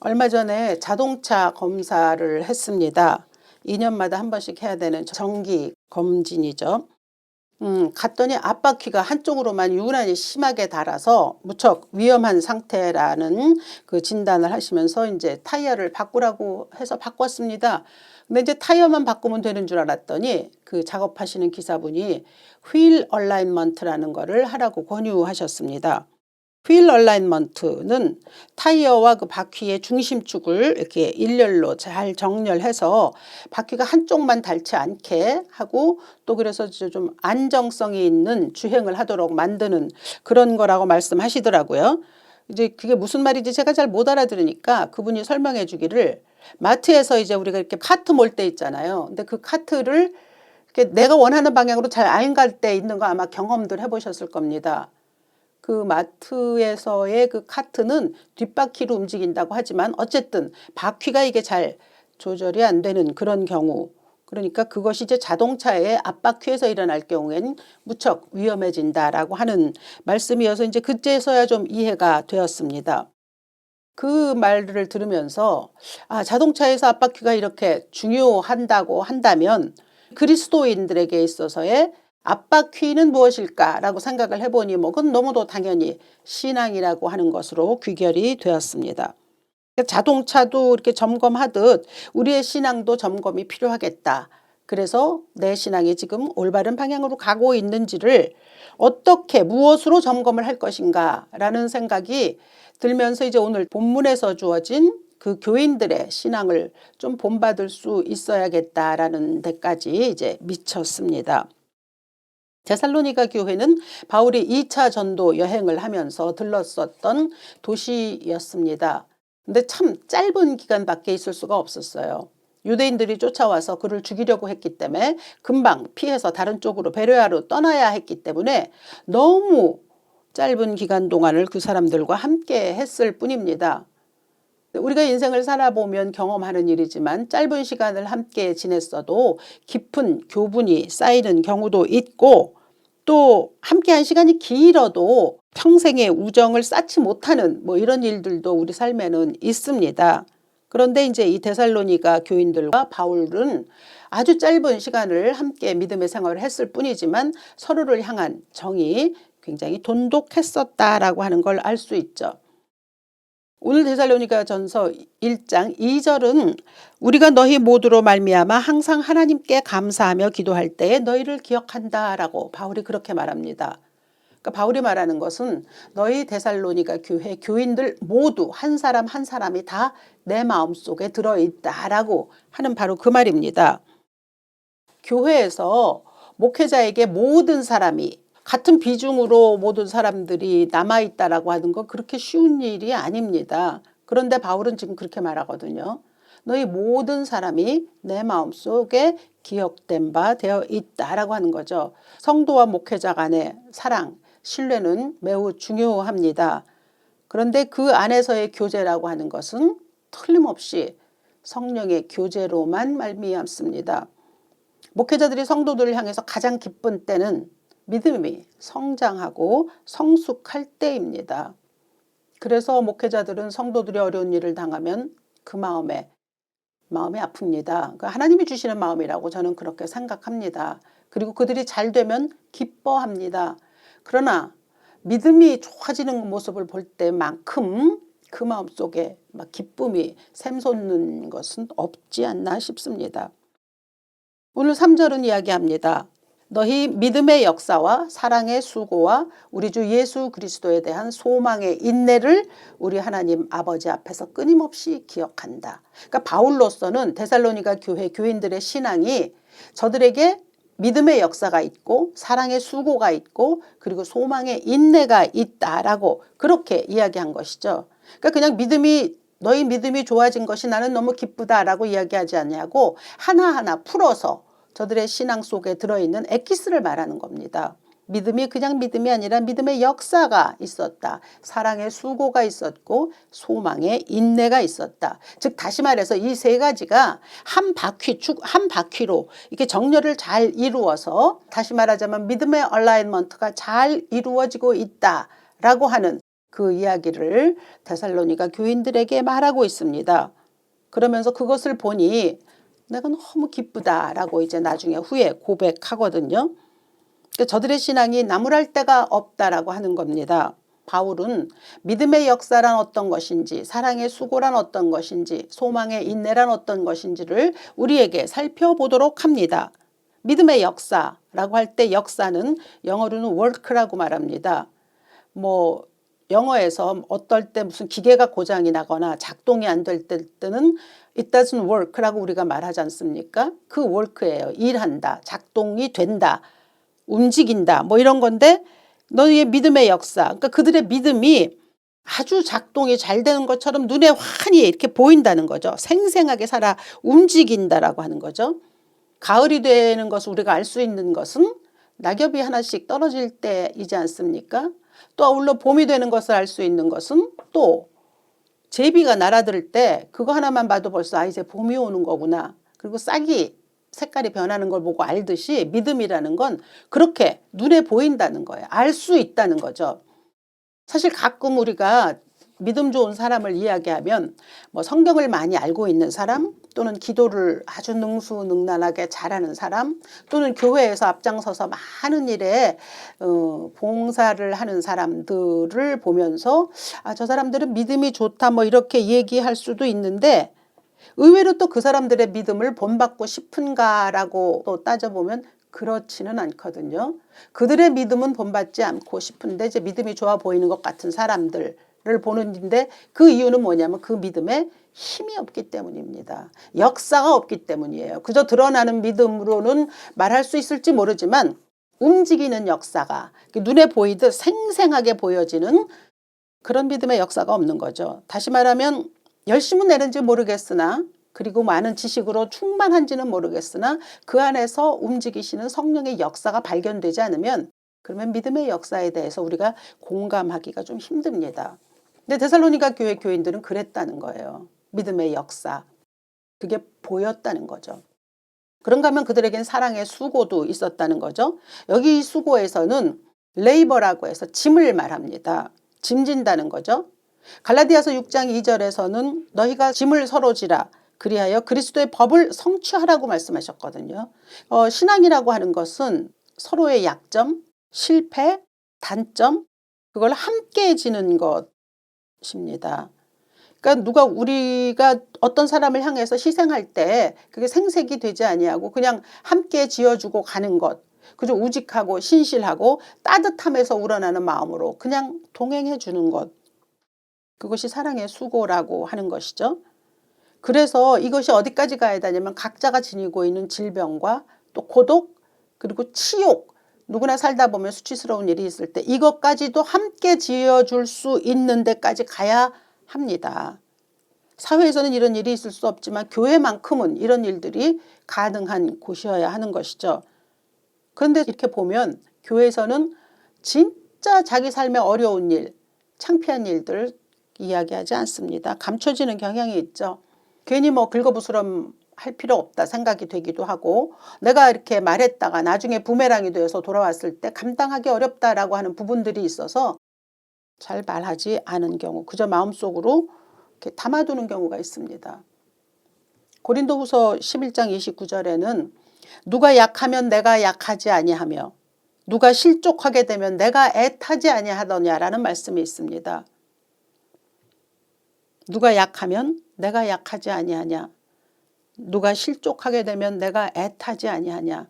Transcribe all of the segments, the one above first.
얼마 전에 자동차 검사를 했습니다. 2년마다 한 번씩 해야 되는 정기 검진이죠. 갔더니 앞바퀴가 한쪽으로만 유난히 심하게 닳아서 무척 위험한 상태라는 그 진단을 하시면서 이제 타이어를 바꾸라고 해서 바꿨습니다. 근데 이제 타이어만 바꾸면 되는 줄 알았더니 그 작업하시는 기사분이 휠 얼라인먼트라는 거를 하라고 권유하셨습니다. 휠 얼라인먼트는 타이어와 그 바퀴의 중심축을 이렇게 일렬로 잘 정렬해서 바퀴가 한쪽만 닳지 않게 하고, 또 그래서 좀 안정성이 있는 주행을 하도록 만드는 그런 거라고 말씀하시더라고요. 이제 그게 무슨 말인지 제가 잘 못 알아들으니까 그분이 설명해 주기를, 마트에서 이제 우리가 이렇게 카트 몰 때 있잖아요. 근데 그 카트를 이렇게 내가 원하는 방향으로 잘 안 갈 때 있는 거 아마 경험들 해보셨을 겁니다. 그 마트에서의 그 카트는 뒷바퀴로 움직인다고 하지만 어쨌든 바퀴가 이게 잘 조절이 안 되는 그런 경우, 그러니까 그것이 이제 자동차의 앞바퀴에서 일어날 경우에는 무척 위험해진다라고 하는 말씀이어서 이제 그제서야 좀 이해가 되었습니다. 그 말을 들으면서 자동차에서 앞바퀴가 이렇게 중요한다고 한다면 그리스도인들에게 있어서의 앞바퀴는 무엇일까라고 생각을 해보니 그건 너무도 당연히 신앙이라고 하는 것으로 귀결이 되었습니다. 자동차도 이렇게 점검하듯 우리의 신앙도 점검이 필요하겠다. 그래서 내 신앙이 지금 올바른 방향으로 가고 있는지를 어떻게 무엇으로 점검을 할 것인가 라는 생각이 들면서 이제 오늘 본문에서 주어진 그 교인들의 신앙을 좀 본받을 수 있어야겠다라는 데까지 이제 미쳤습니다. 데살로니가 교회는 바울이 2차 전도 여행을 하면서 들렀었던 도시였습니다. 근데 참 짧은 기간밖에 있을 수가 없었어요. 유대인들이 쫓아와서 그를 죽이려고 했기 때문에 금방 피해서 다른 쪽으로 베레아로 떠나야 했기 때문에 너무 짧은 기간 동안을 그 사람들과 함께 했을 뿐입니다. 우리가 인생을 살아보면 경험하는 일이지만 짧은 시간을 함께 지냈어도 깊은 교분이 쌓이는 경우도 있고, 또 함께한 시간이 길어도 평생의 우정을 쌓지 못하는 이런 일들도 우리 삶에는 있습니다. 그런데 이제 이 데살로니가 교인들과 바울은 아주 짧은 시간을 함께 믿음의 생활을 했을 뿐이지만 서로를 향한 정이 굉장히 돈독했었다라고 하는 걸 알 수 있죠. 오늘 데살로니가 전서 1장 2절은 우리가 너희 모두로 말미암아 항상 하나님께 감사하며 기도할 때에 너희를 기억한다라고 바울이 그렇게 말합니다. 그러니까 바울이 말하는 것은 너희 데살로니가 교회 교인들 모두 한 사람 한 사람이 다 내 마음속에 들어있다라고 하는 바로 그 말입니다. 교회에서 목회자에게 모든 사람이 같은 비중으로 모든 사람들이 남아있다라고 하는 건 그렇게 쉬운 일이 아닙니다. 그런데 바울은 지금 그렇게 말하거든요. 너희 모든 사람이 내 마음속에 기억된 바 되어 있다라고 하는 거죠. 성도와 목회자 간의 사랑, 신뢰는 매우 중요합니다. 그런데 그 안에서의 교제라고 하는 것은 틀림없이 성령의 교제로만 말미암습니다. 목회자들이 성도들을 향해서 가장 기쁜 때는 믿음이 성장하고 성숙할 때입니다. 그래서 목회자들은 성도들이 어려운 일을 당하면 그 마음이 아픕니다. 그러니까 하나님이 주시는 마음이라고 저는 그렇게 생각합니다. 그리고 그들이 잘 되면 기뻐합니다. 그러나 믿음이 좋아지는 모습을 볼 때만큼 그 마음속에 기쁨이 샘솟는 것은 없지 않나 싶습니다. 오늘 3절은 이야기합니다. 너희 믿음의 역사와 사랑의 수고와 우리 주 예수 그리스도에 대한 소망의 인내를 우리 하나님 아버지 앞에서 끊임없이 기억한다. 그러니까 바울로서는 데살로니가 교회 교인들의 신앙이 저들에게 믿음의 역사가 있고 사랑의 수고가 있고 그리고 소망의 인내가 있다라고 그렇게 이야기한 것이죠. 그러니까 그냥 너희 믿음이 좋아진 것이 나는 너무 기쁘다라고 이야기하지 않냐고 하나하나 풀어서 저들의 신앙 속에 들어있는 엑기스를 말하는 겁니다. 믿음이 그냥 믿음이 아니라 믿음의 역사가 있었다. 사랑의 수고가 있었고 소망의 인내가 있었다. 즉 다시 말해서 이 세 가지가 한 바퀴로 이렇게 정렬을 잘 이루어서 다시 말하자면 믿음의 얼라인먼트가 잘 이루어지고 있다라고 하는 그 이야기를 데살로니가 교인들에게 말하고 있습니다. 그러면서 그것을 보니 내가 너무 기쁘다라고 이제 나중에 후에 고백하거든요. 저들의 신앙이 나무랄 데가 없다라고 하는 겁니다. 바울은 믿음의 역사란 어떤 것인지, 사랑의 수고란 어떤 것인지, 소망의 인내란 어떤 것인지를 우리에게 살펴보도록 합니다. 믿음의 역사라고 할 때 역사는 영어로는 work라고 말합니다. 뭐 영어에서 어떨 때 무슨 기계가 고장이 나거나 작동이 안 될 때는 it doesn't work라고 우리가 말하지 않습니까? 그 work예요. 일한다, 작동이 된다, 움직인다, 뭐 이런 건데 너희의 믿음의 역사, 그러니까 그들의 믿음이 아주 작동이 잘 되는 것처럼 눈에 환히 이렇게 보인다는 거죠. 생생하게 살아 움직인다라고 하는 거죠. 가을이 되는 것을 우리가 알 수 있는 것은 낙엽이 하나씩 떨어질 때이지 않습니까? 또 아울러 봄이 되는 것을 알 수 있는 것은 또 제비가 날아들 때 그거 하나만 봐도 벌써 이제 봄이 오는 거구나. 그리고 싹이 색깔이 변하는 걸 보고 알듯이 믿음이라는 건 그렇게 눈에 보인다는 거예요. 알 수 있다는 거죠. 사실 가끔 우리가 믿음 좋은 사람을 이야기하면 뭐 성경을 많이 알고 있는 사람, 또는 기도를 아주 능수능란하게 잘하는 사람, 또는 교회에서 앞장서서 많은 일에 봉사를 하는 사람들을 보면서 저 사람들은 믿음이 좋다 뭐 이렇게 얘기할 수도 있는데, 의외로 또 그 사람들의 믿음을 본받고 싶은가라고 또 따져보면 그렇지는 않거든요. 그들의 믿음은 본받지 않고 싶은데 이제 믿음이 좋아 보이는 것 같은 사람들을 보는데, 그 이유는 뭐냐면 그 믿음에 힘이 없기 때문입니다. 역사가 없기 때문이에요. 그저 드러나는 믿음으로는 말할 수 있을지 모르지만 움직이는 역사가 눈에 보이듯 생생하게 보여지는 그런 믿음의 역사가 없는 거죠. 다시 말하면 열심은 내는지 모르겠으나, 그리고 많은 지식으로 충만한지는 모르겠으나 그 안에서 움직이시는 성령의 역사가 발견되지 않으면, 그러면 믿음의 역사에 대해서 우리가 공감하기가 좀 힘듭니다. 근데 데살로니가 교회 교인들은 그랬다는 거예요. 믿음의 역사, 그게 보였다는 거죠. 그런가 하면 그들에겐 사랑의 수고도 있었다는 거죠. 여기 이 수고에서는 레이버라고 해서 짐을 말합니다. 짐진다는 거죠. 갈라디아서 6장 2절에서는 너희가 짐을 서로 지라 그리하여 그리스도의 법을 성취하라고 말씀하셨거든요. 신앙이라고 하는 것은 서로의 약점, 실패, 단점, 그걸 함께 지는 것입니다. 그러니까 우리가 어떤 사람을 향해서 희생할 때 그게 생색이 되지 아니하고 그냥 함께 지어주고 가는 것, 그저 우직하고 신실하고 따뜻함에서 우러나는 마음으로 그냥 동행해 주는 것, 그것이 사랑의 수고라고 하는 것이죠. 그래서 이것이 어디까지 가야 되냐면 각자가 지니고 있는 질병과 또 고독, 그리고 치욕, 누구나 살다 보면 수치스러운 일이 있을 때 이것까지도 함께 지어줄 수 있는 데까지 가야 합니다. 사회에서는 이런 일이 있을 수 없지만 교회만큼은 이런 일들이 가능한 곳이어야 하는 것이죠. 그런데 이렇게 보면 교회에서는 진짜 자기 삶에 어려운 일, 창피한 일들 이야기하지 않습니다. 감춰지는 경향이 있죠. 괜히 뭐 긁어부스럼 할 필요 없다 생각이 되기도 하고, 내가 이렇게 말했다가 나중에 부메랑이 되어서 돌아왔을 때 감당하기 어렵다라고 하는 부분들이 있어서 잘 말하지 않은 경우, 그저 마음속으로 이렇게 담아두는 경우가 있습니다. 고린도후서 11장 29절에는 누가 약하면 내가 약하지 아니하며 누가 실족하게 되면 내가 애타지 아니하더냐라는 말씀이 있습니다. 누가 약하면 내가 약하지 아니하냐, 누가 실족하게 되면 내가 애타지 아니하냐.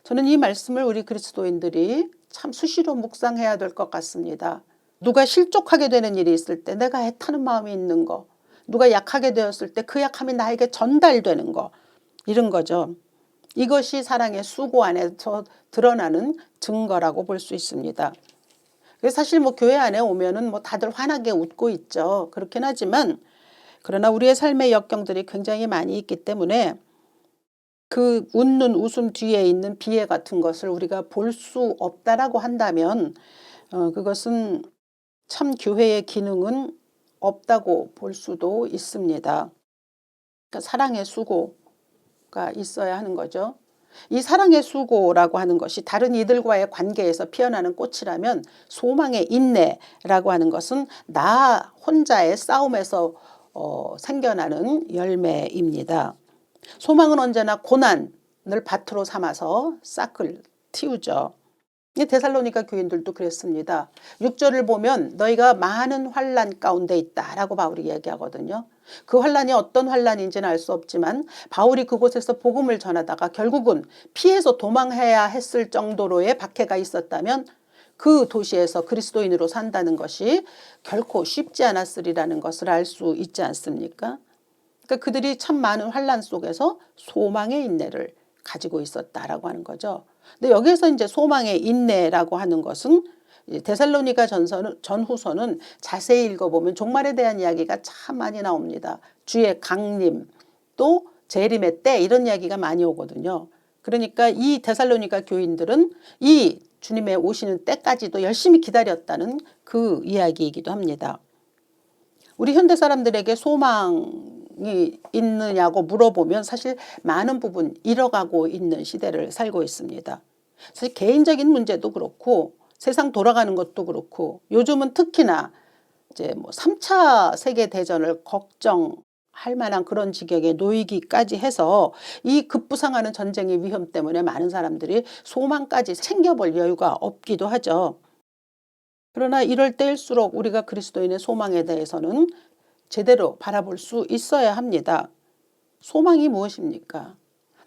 저는 이 말씀을 우리 그리스도인들이 참 수시로 묵상해야 될 것 같습니다. 누가 실족하게 되는 일이 있을 때 내가 애타는 마음이 있는 거, 누가 약하게 되었을 때 그 약함이 나에게 전달되는 거, 이런 거죠. 이것이 사랑의 수고 안에서 드러나는 증거라고 볼 수 있습니다. 사실 뭐 교회 안에 오면은 뭐 다들 환하게 웃고 있죠. 그렇긴 하지만 그러나 우리의 삶의 역경들이 굉장히 많이 있기 때문에 그 웃는 웃음 뒤에 있는 비애 같은 것을 우리가 볼 수 없다라고 한다면 그것은 참 교회의 기능은 없다고 볼 수도 있습니다. 그러니까 사랑의 수고가 있어야 하는 거죠. 이 사랑의 수고라고 하는 것이 다른 이들과의 관계에서 피어나는 꽃이라면 소망의 인내라고 하는 것은 나 혼자의 싸움에서 생겨나는 열매입니다. 소망은 언제나 고난을 밭으로 삼아서 싹을 틔우죠. 데살로니가 교인들도 그랬습니다. 6절을 보면 너희가 많은 환난 가운데 있다라고 바울이 얘기하거든요. 그 환난이 어떤 환난인지는 알 수 없지만 바울이 그곳에서 복음을 전하다가 결국은 피해서 도망해야 했을 정도로의 박해가 있었다면 그 도시에서 그리스도인으로 산다는 것이 결코 쉽지 않았으리라는 것을 알 수 있지 않습니까? 그러니까 그들이 참 많은 환난 속에서 소망의 인내를 가지고 있었다라고 하는 거죠. 근데 여기에서 이제 소망의 인내라고 하는 것은 데살로니가 전후서는 자세히 읽어보면 종말에 대한 이야기가 참 많이 나옵니다. 주의 강림 또 재림의 때 이런 이야기가 많이 오거든요. 그러니까 이 데살로니가 교인들은 이 주님의 오시는 때까지도 열심히 기다렸다는 그 이야기이기도 합니다. 우리 현대 사람들에게 소망이 있느냐고 물어보면 사실 많은 부분 잃어가고 있는 시대를 살고 있습니다. 사실 개인적인 문제도 그렇고 세상 돌아가는 것도 그렇고 요즘은 특히나 이제 뭐 3차 세계대전을 걱정할 만한 그런 지경에 놓이기까지 해서 이 급부상하는 전쟁의 위험 때문에 많은 사람들이 소망까지 챙겨볼 여유가 없기도 하죠. 그러나 이럴 때일수록 우리가 그리스도인의 소망에 대해서는 제대로 바라볼 수 있어야 합니다. 소망이 무엇입니까?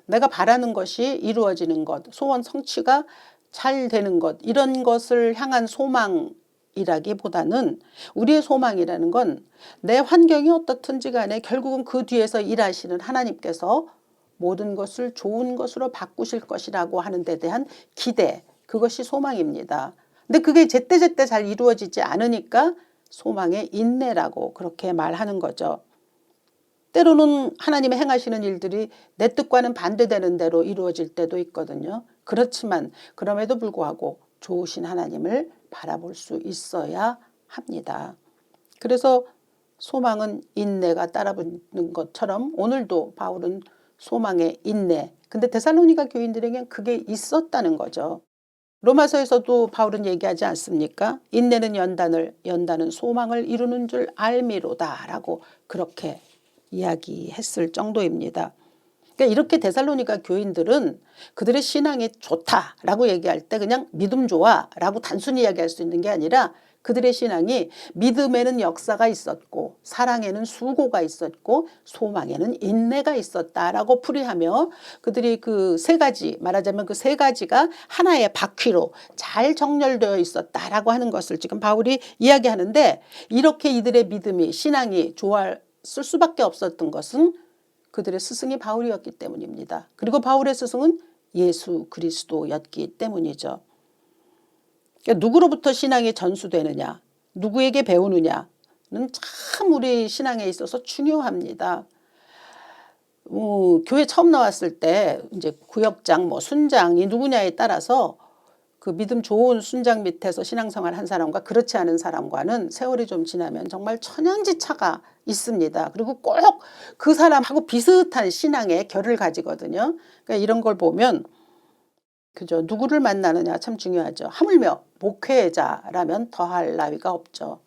내가 바라는 것이 이루어지는 것, 소원 성취가 잘 되는 것, 이런 것을 향한 소망이라기보다는 우리의 소망이라는 건 내 환경이 어떻든지 간에 결국은 그 뒤에서 일하시는 하나님께서 모든 것을 좋은 것으로 바꾸실 것이라고 하는 데 대한 기대, 그것이 소망입니다. 근데 그게 제때제때 잘 이루어지지 않으니까 소망의 인내라고 그렇게 말하는 거죠. 때로는 하나님의 행하시는 일들이 내 뜻과는 반대되는 대로 이루어질 때도 있거든요. 그렇지만 그럼에도 불구하고 좋으신 하나님을 바라볼 수 있어야 합니다. 그래서 소망은 인내가 따라붙는 것처럼 오늘도 바울은 소망의 인내. 근데 데살로니가 교인들에겐 그게 있었다는 거죠. 로마서에서도 바울은 얘기하지 않습니까? 인내는 연단은 소망을 이루는 줄 알미로다 라고 그렇게 이야기했을 정도입니다. 그러니까 이렇게 데살로니가 교인들은 그들의 신앙이 좋다라고 얘기할 때 그냥 믿음 좋아라고 단순히 이야기할 수 있는 게 아니라 그들의 신앙이 믿음에는 역사가 있었고 사랑에는 수고가 있었고 소망에는 인내가 있었다라고 풀이하며 그들이 그 세 가지 말하자면 그 세 가지가 하나의 바퀴로 잘 정렬되어 있었다라고 하는 것을 지금 바울이 이야기하는데 이렇게 이들의 믿음이 신앙이 좋았을 수밖에 없었던 것은 그들의 스승이 바울이었기 때문입니다. 그리고 바울의 스승은 예수 그리스도였기 때문이죠. 그러니까 누구로부터 신앙이 전수되느냐, 누구에게 배우느냐는 참 우리 신앙에 있어서 중요합니다. 교회 처음 나왔을 때 이제 구역장, 순장이 누구냐에 따라서 그 믿음 좋은 순장 밑에서 신앙생활 한 사람과 그렇지 않은 사람과는 세월이 좀 지나면 정말 천양지차가 있습니다. 그리고 꼭 그 사람하고 비슷한 신앙의 결을 가지거든요. 그러니까 이런 걸 보면 그죠. 누구를 만나느냐 참 중요하죠. 하물며 목회자라면 더할 나위가 없죠.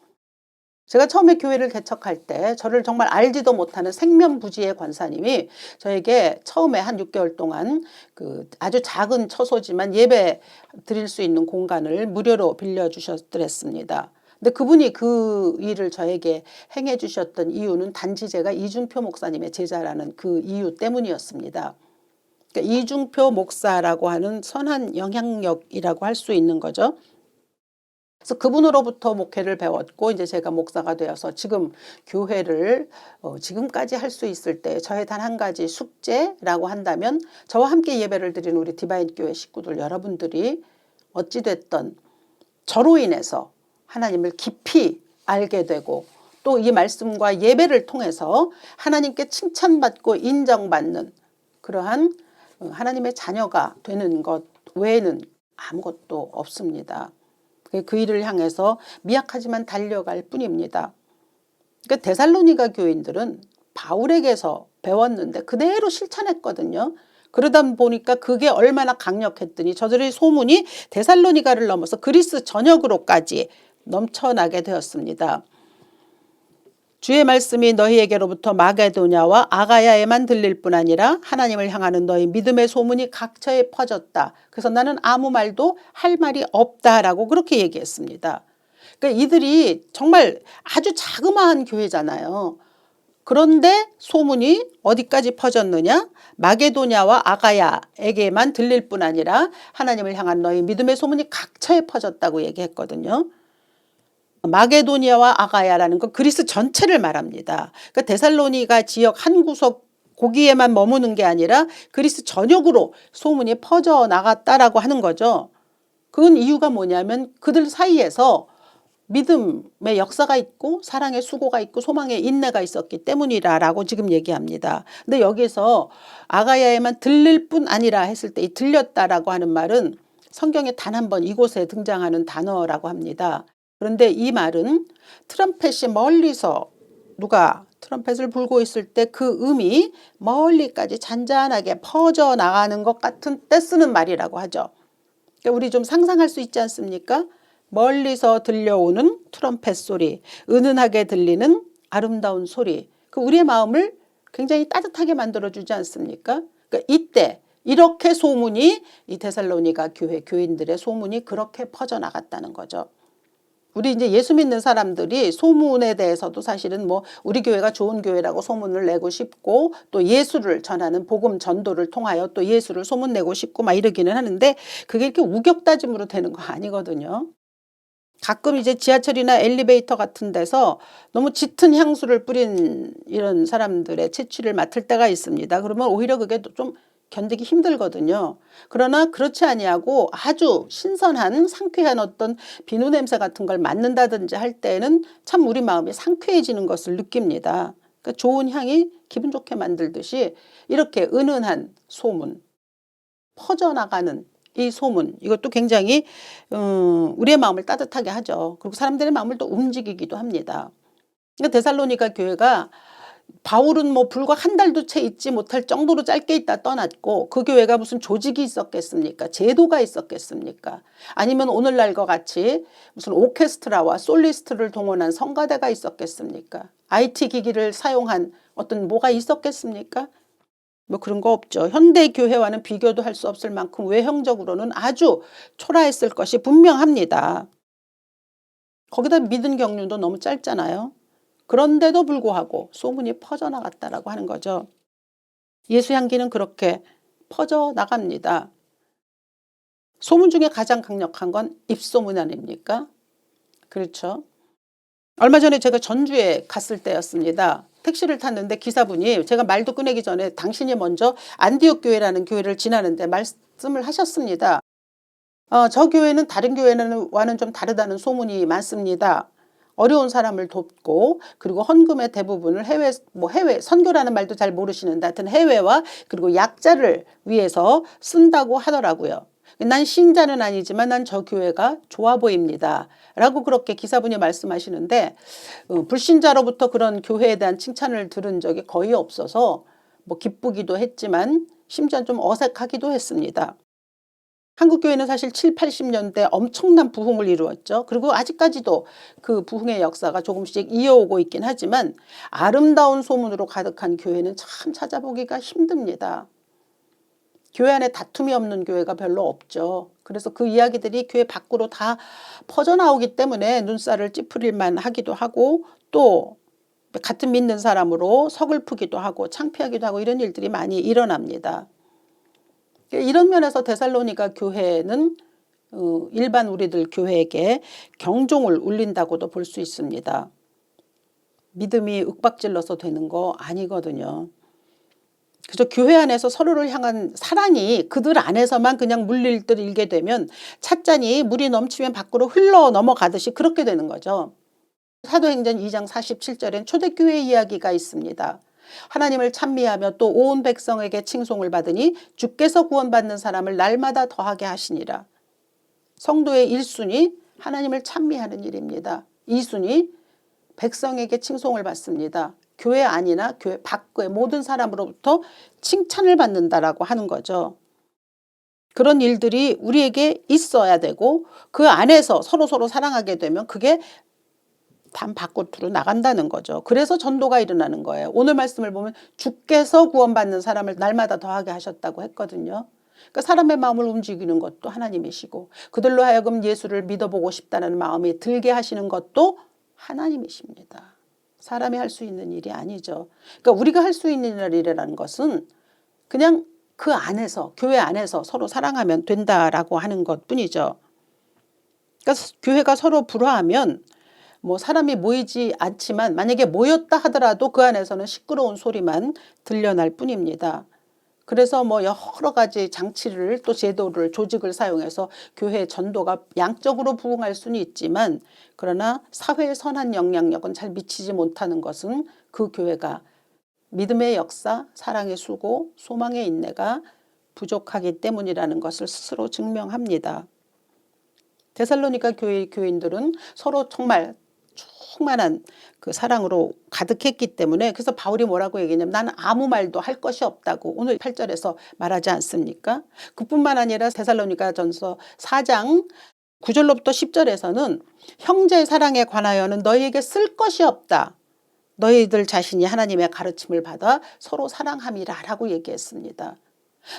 제가 처음에 교회를 개척할 때 저를 정말 알지도 못하는 생면부지의 권사님이 저에게 처음에 한 6개월 동안 그 아주 작은 처소지만 예배 드릴 수 있는 공간을 무료로 빌려주셨더랬습니다. 근데 그분이 그 일을 저에게 행해 주셨던 이유는 단지 제가 이중표 목사님의 제자라는 그 이유 때문이었습니다. 그러니까 이중표 목사라고 하는 선한 영향력이라고 할 수 있는 거죠. 그래서 그분으로부터 목회를 배웠고 이제 제가 목사가 되어서 지금 교회를 지금까지 할 수 있을 때 저의 단 한 가지 숙제라고 한다면 저와 함께 예배를 드리는 우리 디바인 교회 식구들 여러분들이 어찌됐든 저로 인해서 하나님을 깊이 알게 되고 또 이 말씀과 예배를 통해서 하나님께 칭찬받고 인정받는 그러한 하나님의 자녀가 되는 것 외에는 아무것도 없습니다. 그 일을 향해서 미약하지만 달려갈 뿐입니다. 그러니까 데살로니가 교인들은 바울에게서 배웠는데 그대로 실천했거든요. 그러다 보니까 그게 얼마나 강력했더니 저들의 소문이 데살로니가를 넘어서 그리스 전역으로까지 넘쳐나게 되었습니다. 주의 말씀이 너희에게로부터 마게도냐와 아가야에만 들릴 뿐 아니라 하나님을 향하는 너희 믿음의 소문이 각처에 퍼졌다. 그래서 나는 아무 말도 할 말이 없다라고 그렇게 얘기했습니다. 그러니까 이들이 정말 아주 자그마한 교회잖아요. 그런데 소문이 어디까지 퍼졌느냐? 마게도냐와 아가야에게만 들릴 뿐 아니라 하나님을 향한 너희 믿음의 소문이 각처에 퍼졌다고 얘기했거든요. 마게도니아와 아가야라는 건 그리스 전체를 말합니다. 그러니까 데살로니가 지역 한 구석 거기에만 머무는 게 아니라 그리스 전역으로 소문이 퍼져나갔다라고 하는 거죠. 그건 이유가 뭐냐면 그들 사이에서 믿음의 역사가 있고 사랑의 수고가 있고 소망의 인내가 있었기 때문이라고 지금 얘기합니다. 근데 여기서 아가야에만 들릴 뿐 아니라 했을 때 이 들렸다라고 하는 말은 성경에 단 한 번 이곳에 등장하는 단어라고 합니다. 그런데 이 말은 트럼펫이 멀리서 누가 트럼펫을 불고 있을 때 그 음이 멀리까지 잔잔하게 퍼져나가는 것 같은 때 쓰는 말이라고 하죠. 그러니까 우리 좀 상상할 수 있지 않습니까? 멀리서 들려오는 트럼펫 소리, 은은하게 들리는 아름다운 소리, 그 우리의 마음을 굉장히 따뜻하게 만들어주지 않습니까? 그러니까 이때 이렇게 소문이 이 데살로니가 교회 교인들의 소문이 그렇게 퍼져나갔다는 거죠. 우리 이제 예수 믿는 사람들이 소문에 대해서도 사실은 뭐 우리 교회가 좋은 교회라고 소문을 내고 싶고 또 예수를 전하는 복음 전도를 통하여 또 예수를 소문내고 싶고 막 이러기는 하는데 그게 이렇게 우격다짐으로 되는 거 아니거든요. 가끔 이제 지하철이나 엘리베이터 같은 데서 너무 짙은 향수를 뿌린 이런 사람들의 채취를 맡을 때가 있습니다. 그러면 오히려 그게 좀 견디기 힘들거든요. 그러나 그렇지 아니하고 아주 신선한 상쾌한 어떤 비누 냄새 같은 걸 맡는다든지 할 때는 참 우리 마음이 상쾌해지는 것을 느낍니다. 그러니까 좋은 향이 기분 좋게 만들듯이 이렇게 은은한 소문, 퍼져나가는 이 소문, 이것도 굉장히 우리의 마음을 따뜻하게 하죠. 그리고 사람들의 마음을 또 움직이기도 합니다. 그러니까 데살로니가 교회가 바울은 뭐 불과 한 달도 채 있지 못할 정도로 짧게 있다 떠났고 그 교회가 무슨 조직이 있었겠습니까? 제도가 있었겠습니까? 아니면 오늘날과 같이 무슨 오케스트라와 솔리스트를 동원한 성가대가 있었겠습니까? IT 기기를 사용한 어떤 뭐가 있었겠습니까? 뭐 그런 거 없죠. 현대 교회와는 비교도 할 수 없을 만큼 외형적으로는 아주 초라했을 것이 분명합니다. 거기다 믿은 경륜도 너무 짧잖아요. 그런데도 불구하고 소문이 퍼져나갔다라고 하는 거죠. 예수 향기는 그렇게 퍼져나갑니다. 소문 중에 가장 강력한 건 입소문 아닙니까? 그렇죠. 얼마 전에 제가 전주에 갔을 때였습니다. 택시를 tas는데 기사분이 제가 말도 꺼내기 전에 당신이 먼저 안디옥 교회라는 교회를 지나는데 말씀을 하셨습니다. 저 교회는 다른 교회와는 좀 다르다는 소문이 많습니다. 어려운 사람을 돕고 그리고 헌금의 대부분을 해외 선교라는 말도 잘 모르시는데 하여튼 해외와 그리고 약자를 위해서 쓴다고 하더라고요. 난 신자는 아니지만 난 저 교회가 좋아 보입니다 라고 그렇게 기사분이 말씀하시는데 불신자로부터 그런 교회에 대한 칭찬을 들은 적이 거의 없어서 뭐 기쁘기도 했지만 심지어 좀 어색하기도 했습니다. 한국교회는 사실 7, 80년대 엄청난 부흥을 이루었죠. 그리고 아직까지도 그 부흥의 역사가 조금씩 이어오고 있긴 하지만 아름다운 소문으로 가득한 교회는 참 찾아보기가 힘듭니다. 교회 안에 다툼이 없는 교회가 별로 없죠. 그래서 그 이야기들이 교회 밖으로 다 퍼져나오기 때문에 눈살을 찌푸릴만 하기도 하고 또 같은 믿는 사람으로 서글프기도 하고 창피하기도 하고 이런 일들이 많이 일어납니다. 이런 면에서 데살로니가 교회는 일반 우리들 교회에게 경종을 울린다고도 볼 수 있습니다. 믿음이 윽박질러서 되는 거 아니거든요. 그래서 교회 안에서 서로를 향한 사랑이 그들 안에서만 그냥 물릴게 되면 찻잔이 물이 넘치면 밖으로 흘러 넘어가듯이 그렇게 되는 거죠. 사도행전 2장 47절엔 초대교회 이야기가 있습니다. 하나님을 찬미하며 또 온 백성에게 칭송을 받으니 주께서 구원받는 사람을 날마다 더하게 하시니라. 성도의 1순위 하나님을 찬미하는 일입니다. 2순위 백성에게 칭송을 받습니다. 교회 안이나 교회 밖의 모든 사람으로부터 칭찬을 받는다라고 하는 거죠. 그런 일들이 우리에게 있어야 되고 그 안에서 서로 사랑하게 되면 그게 단 밖으로 나간다는 거죠. 그래서 전도가 일어나는 거예요. 오늘 말씀을 보면 주께서 구원받는 사람을 날마다 더하게 하셨다고 했거든요. 그러니까 사람의 마음을 움직이는 것도 하나님이시고 그들로 하여금 예수를 믿어보고 싶다는 마음이 들게 하시는 것도 하나님이십니다. 사람이 할 수 있는 일이 아니죠. 그러니까 우리가 할 수 있는 일이라는 것은 그냥 그 안에서 교회 안에서 서로 사랑하면 된다라고 하는 것뿐이죠. 그러니까 교회가 서로 불화하면 뭐 사람이 모이지 않지만 만약에 모였다 하더라도 그 안에서는 시끄러운 소리만 들려날 뿐입니다. 그래서 뭐 여러 가지 장치를 또 제도를 조직을 사용해서 교회 전도가 양적으로 부흥할 수는 있지만 그러나 사회의 선한 영향력은 잘 미치지 못하는 것은 그 교회가 믿음의 역사, 사랑의 수고, 소망의 인내가 부족하기 때문이라는 것을 스스로 증명합니다. 데살로니가 교회 교인들은 서로 정말 충만한 그 사랑으로 가득했기 때문에 그래서 바울이 뭐라고 얘기했냐면 나는 아무 말도 할 것이 없다고 오늘 8절에서 말하지 않습니까? 그뿐만 아니라 데살로니가전서 4장 9절로부터 10절에서는 형제 사랑에 관하여는 너희에게 쓸 것이 없다. 너희들 자신이 하나님의 가르침을 받아 서로 사랑함이라 라고 얘기했습니다.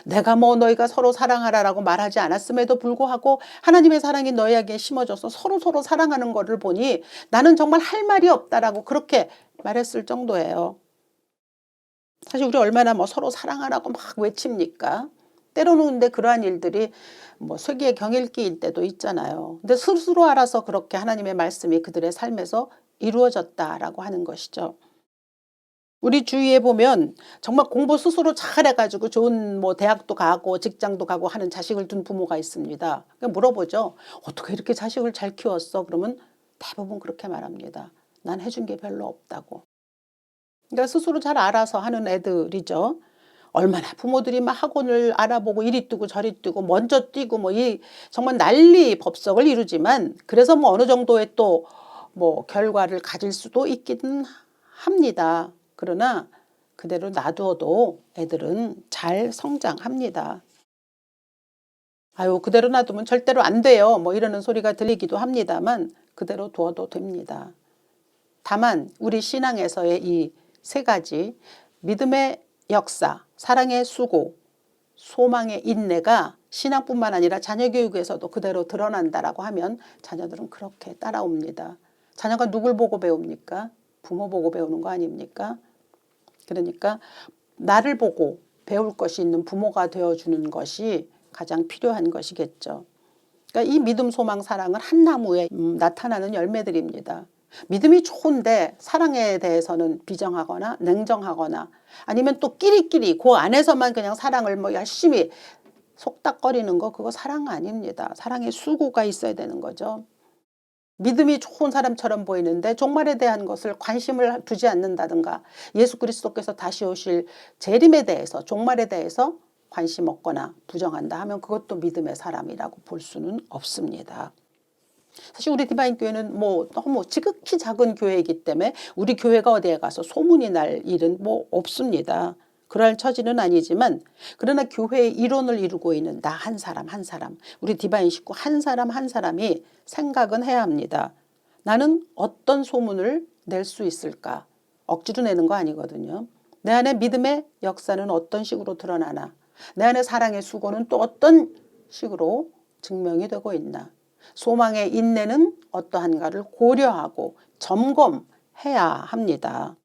내가 뭐 너희가 서로 사랑하라라고 말하지 않았음에도 불구하고 하나님의 사랑이 너희에게 심어져서 서로 사랑하는 것을 보니 나는 정말 할 말이 없다라고 그렇게 말했을 정도예요. 사실 우리 얼마나 뭐 서로 사랑하라고 막 외칩니까? 때로는 근데 그러한 일들이 뭐 세기의 경일기일 때도 있잖아요. 근데 스스로 알아서 그렇게 하나님의 말씀이 그들의 삶에서 이루어졌다라고 하는 것이죠. 우리 주위에 보면 정말 공부 스스로 잘해가지고 좋은 뭐 대학도 가고 직장도 가고 하는 자식을 둔 부모가 있습니다. 물어보죠. 어떻게 이렇게 자식을 잘 키웠어? 그러면 대부분 그렇게 말합니다. 난 해준 게 별로 없다고. 그러니까 스스로 잘 알아서 하는 애들이죠. 얼마나 부모들이 막 학원을 알아보고 이리 뛰고 저리 뛰고 먼저 뛰고 뭐 이 정말 난리 법석을 이루지만 그래서 뭐 어느 정도의 또 뭐 결과를 가질 수도 있기는 합니다. 그러나 그대로 놔두어도 애들은 잘 성장합니다. 아유 그대로 놔두면 절대로 안 돼요. 뭐 이러는 소리가 들리기도 합니다만 그대로 두어도 됩니다. 다만 우리 신앙에서의 이 세 가지 믿음의 역사, 사랑의 수고, 소망의 인내가 신앙뿐만 아니라 자녀 교육에서도 그대로 드러난다라고 하면 자녀들은 그렇게 따라옵니다. 자녀가 누굴 보고 배웁니까? 부모 보고 배우는 거 아닙니까? 그러니까 나를 보고 배울 것이 있는 부모가 되어주는 것이 가장 필요한 것이겠죠. 그러니까 이 믿음, 소망, 사랑은 한 나무에 나타나는 열매들입니다. 믿음이 좋은데 사랑에 대해서는 비정하거나 냉정하거나 아니면 또 끼리끼리 그 안에서만 그냥 사랑을 뭐 열심히 속닥거리는 거 그거 사랑 아닙니다. 사랑의 수고가 있어야 되는 거죠. 믿음이 좋은 사람처럼 보이는데 종말에 대한 것을 관심을 두지 않는다든가 예수 그리스도께서 다시 오실 재림에 대해서 종말에 대해서 관심 없거나 부정한다 하면 그것도 믿음의 사람이라고 볼 수는 없습니다. 사실 우리 디바인 교회는 뭐 너무 지극히 작은 교회이기 때문에 우리 교회가 어디에 가서 소문이 날 일은 뭐 없습니다. 그럴 처지는 아니지만 그러나 교회의 이론을 이루고 있는 나 한 사람 한 사람 우리 디바인 식구 한 사람이 생각은 해야 합니다. 나는 어떤 소문을 낼 수 있을까? 억지로 내는 거 아니거든요. 내 안에 믿음의 역사는 어떤 식으로 드러나나 내 안에 사랑의 수고는 또 어떤 식으로 증명이 되고 있나 소망의 인내는 어떠한가를 고려하고 점검해야 합니다.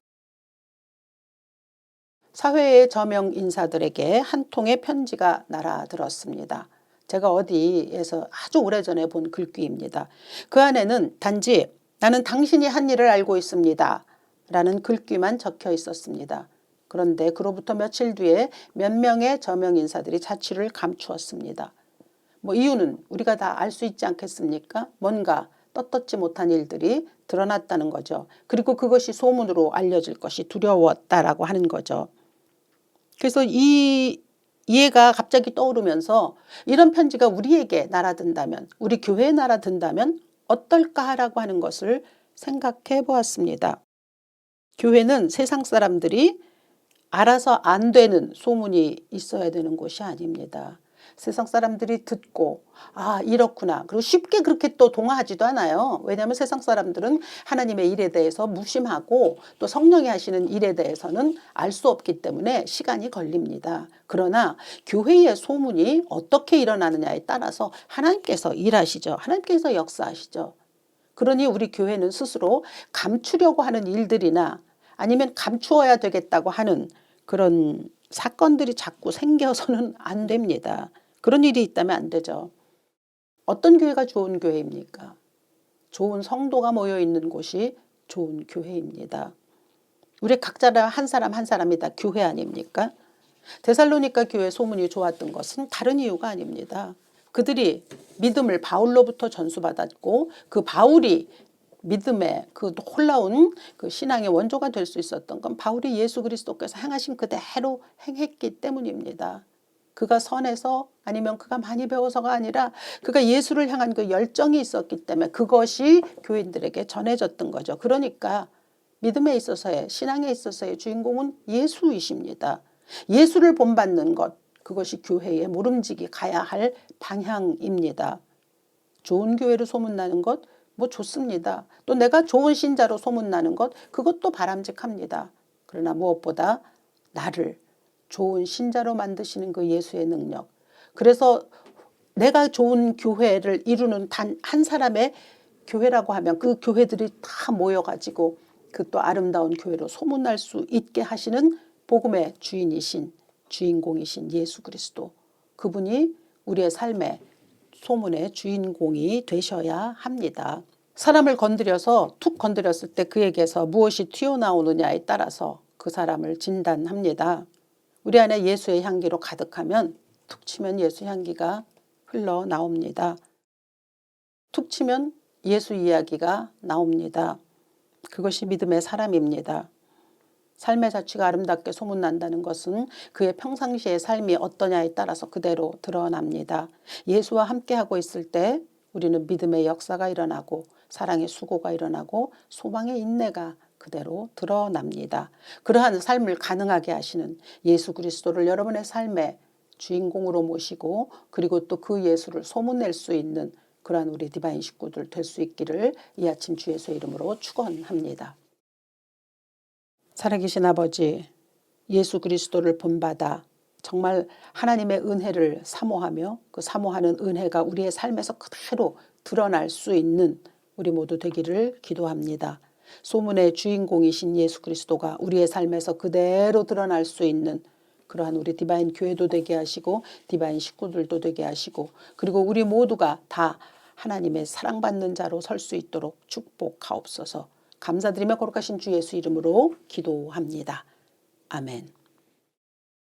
사회의 저명 인사들에게 한 통의 편지가 날아들었습니다. 제가 어디에서 아주 오래전에 본 글귀입니다. 그 안에는 단지 나는 당신이 한 일을 알고 있습니다. 라는 글귀만 적혀 있었습니다. 그런데 그로부터 며칠 뒤에 몇 명의 저명 인사들이 자취를 감추었습니다. 뭐 이유는 우리가 다 알 수 있지 않겠습니까? 뭔가 떳떳지 못한 일들이 드러났다는 거죠. 그리고 그것이 소문으로 알려질 것이 두려웠다라고 하는 거죠. 그래서 이 이해가 갑자기 떠오르면서 이런 편지가 우리에게 날아든다면 우리 교회에 날아든다면 어떨까라고 하는 것을 생각해 보았습니다. 교회는 세상 사람들이 알아서 안 되는 소문이 있어야 되는 곳이 아닙니다. 세상 사람들이 듣고 이렇구나. 그리고 쉽게 그렇게 또 동화하지도 않아요. 왜냐하면 세상 사람들은 하나님의 일에 대해서 무심하고 또 성령이 하시는 일에 대해서는 알 수 없기 때문에 시간이 걸립니다. 그러나 교회의 소문이 어떻게 일어나느냐에 따라서 하나님께서 일하시죠. 하나님께서 역사하시죠. 그러니 우리 교회는 스스로 감추려고 하는 일들이나 아니면 감추어야 되겠다고 하는 그런 사건들이 자꾸 생겨서는 안 됩니다. 그런 일이 있다면 안 되죠. 어떤 교회가 좋은 교회입니까? 좋은 성도가 모여 있는 곳이 좋은 교회입니다. 우리 각자 한 사람 한 사람이 다 교회 아닙니까? 데살로니가 교회 소문이 좋았던 것은 다른 이유가 아닙니다. 그들이 믿음을 바울로부터 전수받았고 그 바울이 믿음의 그 놀라운 그 신앙의 원조가 될 수 있었던 건 바울이 예수 그리스도께서 행하신 그대로 행했기 때문입니다. 그가 선해서 아니면 그가 많이 배워서가 아니라 그가 예수를 향한 그 열정이 있었기 때문에 그것이 교인들에게 전해졌던 거죠. 그러니까 믿음에 있어서의 신앙에 있어서의 주인공은 예수이십니다. 예수를 본받는 것, 그것이 교회의 모름지기 가야 할 방향입니다. 좋은 교회로 소문나는 것 좋습니다. 또 내가 좋은 신자로 소문나는 것 그것도 바람직합니다. 그러나 무엇보다 나를 좋은 신자로 만드시는 그 예수의 능력. 그래서 내가 좋은 교회를 이루는 단 한 사람의 교회라고 하면 그 교회들이 다 모여가지고 그 또 아름다운 교회로 소문날 수 있게 하시는 복음의 주인이신 주인공이신 예수 그리스도. 그분이 우리의 삶의 소문의 주인공이 되셔야 합니다. 사람을 건드려서 툭 건드렸을 때 그에게서 무엇이 튀어나오느냐에 따라서 그 사람을 진단합니다. 우리 안에 예수의 향기로 가득하면 툭 치면 예수 향기가 흘러나옵니다. 툭 치면 예수 이야기가 나옵니다. 그것이 믿음의 사람입니다. 삶의 자취가 아름답게 소문난다는 것은 그의 평상시의 삶이 어떠냐에 따라서 그대로 드러납니다. 예수와 함께하고 있을 때 우리는 믿음의 역사가 일어나고 사랑의 수고가 일어나고 소망의 인내가 그대로 드러납니다. 그러한 삶을 가능하게 하시는 예수 그리스도를 여러분의 삶의 주인공으로 모시고 그리고 또 그 예수를 소문낼 수 있는 그러한 우리 디바인 식구들 될 수 있기를 이 아침 주 예수의 이름으로 축원합니다. 살아계신 아버지, 예수 그리스도를 본받아 정말 하나님의 은혜를 사모하며 그 사모하는 은혜가 우리의 삶에서 그대로 드러날 수 있는 우리 모두 되기를 기도합니다. 소문의 주인공이신 예수 그리스도가 우리의 삶에서 그대로 드러날 수 있는 그러한 우리 디바인 교회도 되게 하시고 디바인 식구들도 되게 하시고 그리고 우리 모두가 다 하나님의 사랑받는 자로 설 수 있도록 축복하옵소서. 감사드리며 거룩하신 주 예수 이름으로 기도합니다. 아멘.